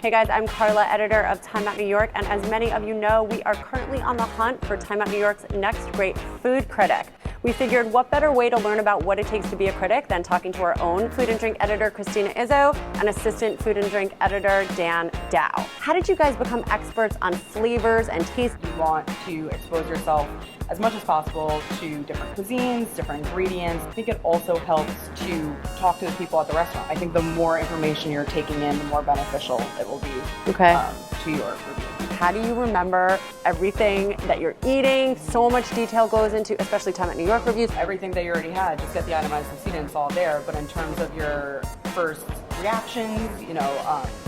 Hey guys, I'm Carla, editor of Time Out New York, and as many of you know, we are currently on the hunt for Time Out New York's next great food critic. We figured what better way to learn about what it takes to be a critic than talking to our own food and drink editor, Christina Izzo, and assistant food and drink editor, Dan Dow. How did you guys become experts on flavors and taste? You want to expose yourself as much as possible to different cuisines, different ingredients. I think it also helps to talk to the people at the restaurant. I think the more information you're taking in, the more beneficial it will be to your review. How do you remember everything that you're eating? So much detail goes into, especially Time Out New York reviews. Everything that you already had, just get the itemized receipt and it's all there. But in terms of your first reactions,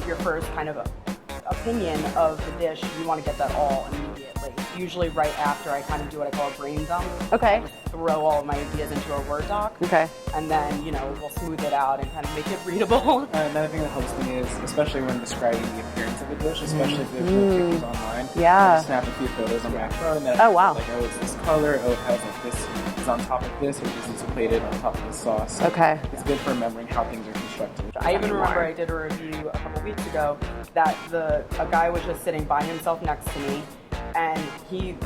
your first kind of opinion of the dish, you want to get that all immediately. Usually right after I kind of do what I call a brain dump. Okay. I just throw all of my ideas into a Word doc. Okay. And then, we'll smooth it out and kind of make it readable. Another thing that helps me is, especially when describing the appearance of a dish, especially if there's no pictures online, I just snap a few photos on my phone and then it's this color, it has like this is on top of this, or this is plated on top of the sauce. Okay. It's good for remembering how things are constructed. I even remember I did a review a couple weeks ago that a guy was just sitting by himself next to me, and he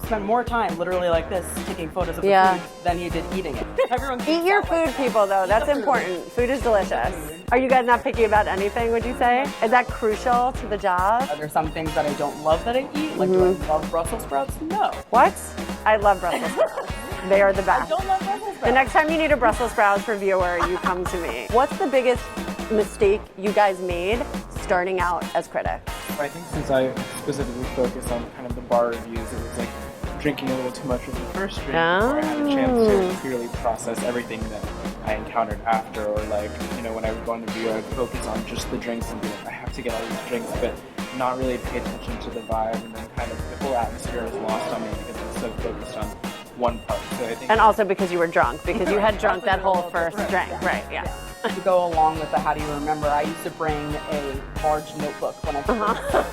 spent more time literally like this taking photos of the food than he did eating it. Everyone eat your food, people, though. That's important. Food is delicious. Are you guys not picky about anything, would you say? Is that crucial to the job? Are there some things that I don't love that I eat? Like, do I love Brussels sprouts? No. What? I love Brussels sprouts. They are the best. I don't love Brussels sprouts. The next time you need a Brussels sprouts reviewer, you come to me. What's the biggest mistake you guys made starting out as critics? I think since I specifically focused on kind of the bar reviews, it was like drinking a little too much of the first drink before I had a chance to clearly process everything that I encountered after, or when I would go on the review, I would focus on just the drinks and be like, I have to get all these drinks, but not really pay attention to the vibe, and then kind of the whole atmosphere was lost on me because I was so focused on one part. So I think, and also because you were drunk, because you had drunk that whole first drink, right? Yeah. To go along with the how do you remember, I used to bring a large notebook when I first started.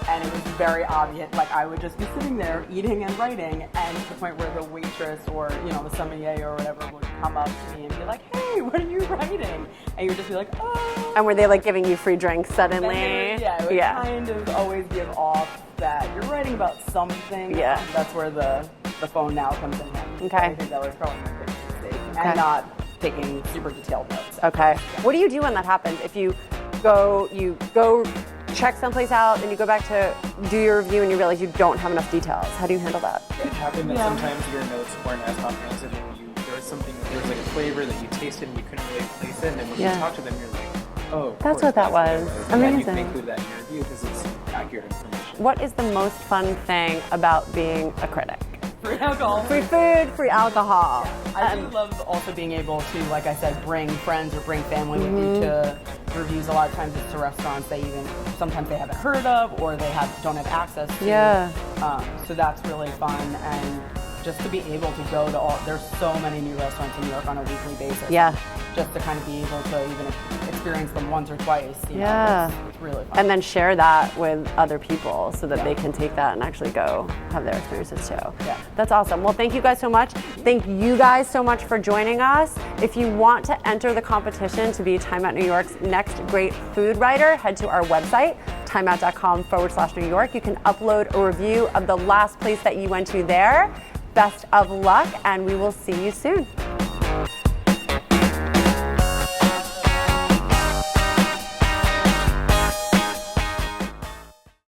And it was very obvious, like I would just be sitting there eating and writing, and to the point where the waitress or, the sommelier or whatever would come up to me and be like, hey, what are you writing? And you would just be like, oh. And were they like giving you free drinks suddenly? It would kind of always give off that you're writing about something. Yeah. That's where the phone now comes in handy. Okay. I think that was probably my biggest mistake. And not taking super detailed notes. Okay. What do you do when that happens? If you go check someplace out and you go back to do your review and you realize you don't have enough details. How do you handle that? It happened that sometimes your notes weren't as comprehensive, and there was like a flavor that you tasted and you couldn't really place it, and when you talk to them, you're like, oh, that's what that was. Amazing. You can include that in your review because it's accurate information. What is the most fun thing about being a critic? Free alcohol. Free food, free alcohol. I do love also being able to, like I said, bring friends or bring family with you to reviews. A lot of times it's to restaurants sometimes they haven't heard of, or they don't have access to. Yeah. So that's really fun, and just to be able to go to there's so many new restaurants in New York on a weekly basis. Yeah. Just to kind of be able to even experience them once or twice. It's really fun. And then share that with other people so that they can take that and actually go have their experiences too. Yeah. That's awesome. Well, thank you guys so much. Thank you guys so much for joining us. If you want to enter the competition to be Time Out New York's next great food writer, head to our website, timeout.com/New York. You can upload a review of the last place that you went to there. Best of luck, and we will see you soon.